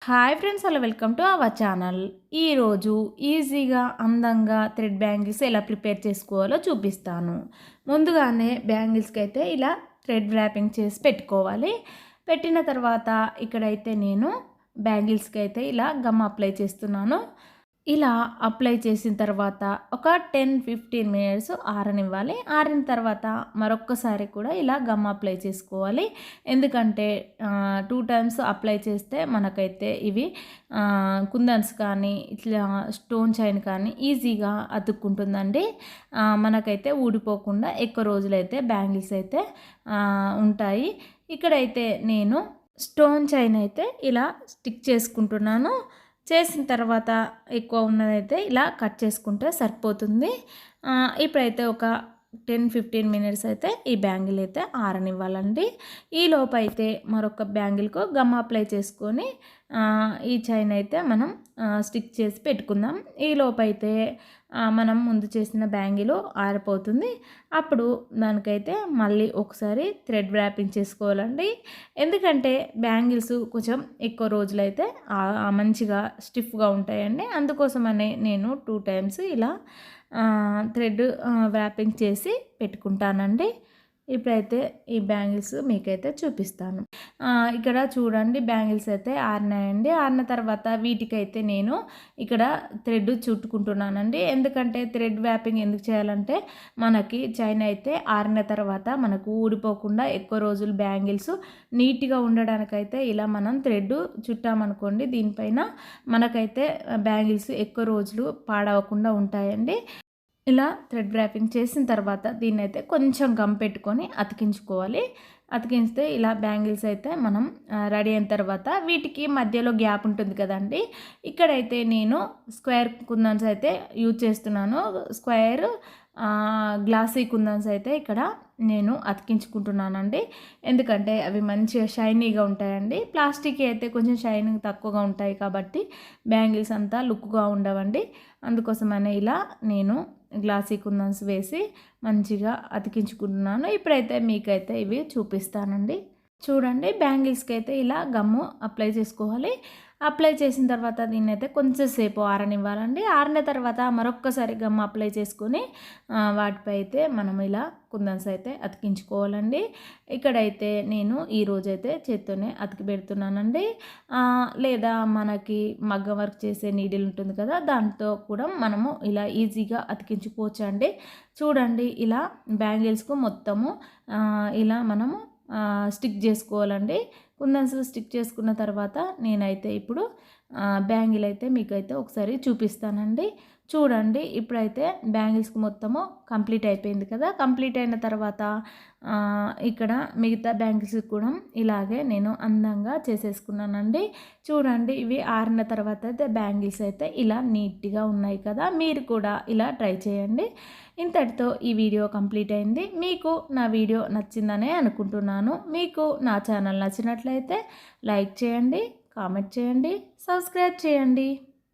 Hi friends, hello, welcome to our channel. ఈరోజు ఈజీగా అందంగా థ్రెడ్ బ్యాంగిల్స్ ఎలా ప్రిపేర్ చేసుకోవాలో చూపిస్తాను. ముందుగానే బ్యాంగిల్స్కి అయితే ఇలా థ్రెడ్ ర్యాపింగ్ చేసి పెట్టుకోవాలి. పెట్టిన తర్వాత ఇక్కడైతే నేను బ్యాంగిల్స్కి అయితే ఇలా గమ్ అప్లై చేస్తున్నాను. ఇలా అప్లై చేసిన తర్వాత ఒక 10-15 మినిట్స్ ఆరనివ్వాలి. ఆరిన తర్వాత మరొక్కసారి కూడా ఇలా గమ్ అప్లై చేసుకోవాలి. ఎందుకంటే 2 టైమ్స్ అప్లై చేస్తే మనకైతే ఇవి కుందన్స్ కానీ ఇట్లా స్టోన్ చైన్ కానీ ఈజీగా అతుక్కుంటుందండి. మనకైతే ఊడిపోకుండా ఎక్కువ రోజులైతే బ్యాంగిల్స్ అయితే ఉంటాయి. ఇక్కడైతే నేను స్టోన్ చైన్ అయితే ఇలా స్టిక్ చేసుకుంటున్నాను. చేసిన తర్వాత ఎక్కువ ఉన్నదైతే ఇలా కట్ చేసుకుంటే సరిపోతుంది. ఇప్పుడైతే ఒక 10-15 మినిట్స్ అయితే ఈ బ్యాంగిల్ అయితే ఆరనివ్వాలండి. ఈ లోపు అయితే మరొక బ్యాంగిల్కు గమ్ అప్లై చేసుకొని ఈ చైన్ అయితే మనం స్టిక్ చేసి పెట్టుకుందాం. ఈ లోపు అయితే మనం ముందు చేసిన బ్యాంగిల్ ఆరిపోతుంది. అప్పుడు దానికైతే మళ్ళీ ఒకసారి థ్రెడ్ ర్యాపింగ్ చేసుకోవాలండి. ఎందుకంటే బ్యాంగిల్స్ కొంచెం ఎక్కువ రోజులైతే మంచిగా స్టిఫ్గా ఉంటాయండి. అందుకోసమనే నేను 2 టైమ్స్ ఇలా థ్రెడ్ ర్యాపింగ్ చేసి పెట్టుకుంటానండి. ఇప్పుడైతే ఈ బ్యాంగిల్స్ మీకైతే చూపిస్తాను. ఇక్కడ చూడండి, బ్యాంగిల్స్ అయితే ఆరినాయండి. ఆరిన తర్వాత వీటికైతే నేను ఇక్కడ థ్రెడ్ చుట్టుకుంటున్నానండి. ఎందుకంటే థ్రెడ్ వ్యాపింగ్ ఎందుకు చేయాలంటే మనకి చైన్ అయితే ఆరిన తర్వాత మనకు ఊడిపోకుండా ఎక్కువ రోజులు బ్యాంగిల్స్ నీట్గా ఉండడానికైతే ఇలా మనం థ్రెడ్ చుట్టామనుకోండి, దీనిపైన మనకైతే బ్యాంగిల్స్ ఎక్కువ రోజులు పాడవకుండా ఉంటాయండి. ఇలా థ్రెడ్ ర్యాపింగ్ చేసిన తర్వాత దీన్ని అయితే కొంచెం గమ్ పెట్టుకొని అతికించుకోవాలి. అతికించితే ఇలా బ్యాంగిల్స్ అయితే మనం రెడీ అయిన తర్వాత వీటికి మధ్యలో గ్యాప్ ఉంటుంది కదండి. ఇక్కడైతే నేను స్క్వేర్ కుందన్స్ అయితే యూజ్ చేస్తున్నాను. స్క్వేర్ గ్లాసీ కుందన్స్ అయితే ఇక్కడ నేను అతికించుకుంటున్నానండి. ఎందుకంటే అవి మంచిగా షైనీగా ఉంటాయండి. ప్లాస్టిక్ అయితే కొంచెం షైనింగ్ తక్కువగా ఉంటాయి కాబట్టి బ్యాంగిల్స్ అంతా లుక్గా ఉండవండి. అందుకోసమనే ఇలా నేను గ్లాసీ కుందన్స్ వేసి మంచిగా అతికించుకుంటున్నాను. ఇప్పుడైతే మీకైతే ఇవి చూపిస్తానండి. చూడండి, బ్యాంగిల్స్కి అయితే ఇలా గమ్ము అప్లై చేసుకోవాలి. అప్లై చేసిన తర్వాత దీన్ని అయితే కొంచెం సేపు ఆరనివ్వాలండి. ఆరిన తర్వాత మరొక్కసారి గమ్ అప్లై చేసుకొని వాటిపై అయితే మనం ఇలా కుందన్స్ అయితే అతికించుకోవాలండి. ఇక్కడైతే నేను ఈరోజైతే చేత్తోనే అతికి పెడుతున్నానండి. లేదా మనకి మగ్గం వర్క్ చేసే నీడిల్ ఉంటుంది కదా, దాంతో కూడా మనము ఇలా ఈజీగా అతికించుకోవచ్చు అండి. చూడండి, ఇలా బ్యాంగిల్స్కు మొత్తము ఇలా మనము స్టిక్ చేసుకోవాలండి. కుందన్స్ స్టిక్ చేసుకున్న తర్వాత నేనైతే ఇప్పుడు బ్యాంగిల్ అయితే మీకైతే ఒకసారి చూపిస్తానండి. చూడండి, ఇప్పుడైతే బ్యాంగిల్స్కి మొత్తము కంప్లీట్ అయిపోయింది కదా. కంప్లీట్ అయిన తర్వాత ఇక్కడ మిగతా బ్యాంగిల్స్ కూడా ఇలాగే నేను అందంగా చేసేసుకున్నానండి. చూడండి, ఇవి ఆరిన తర్వాత అయితే బ్యాంగిల్స్ అయితే ఇలా నీట్గా ఉన్నాయి కదా. మీరు కూడా ఇలా ట్రై చేయండి. ఇంతటితో ఈ వీడియో కంప్లీట్ అయింది. మీకు నా వీడియో నచ్చిందనే అనుకుంటున్నాను. మీకు నా ఛానల్ నచ్చినట్లయితే లైక్ చేయండి, కామెంట్ చేయండి, సబ్స్క్రైబ్ చేయండి.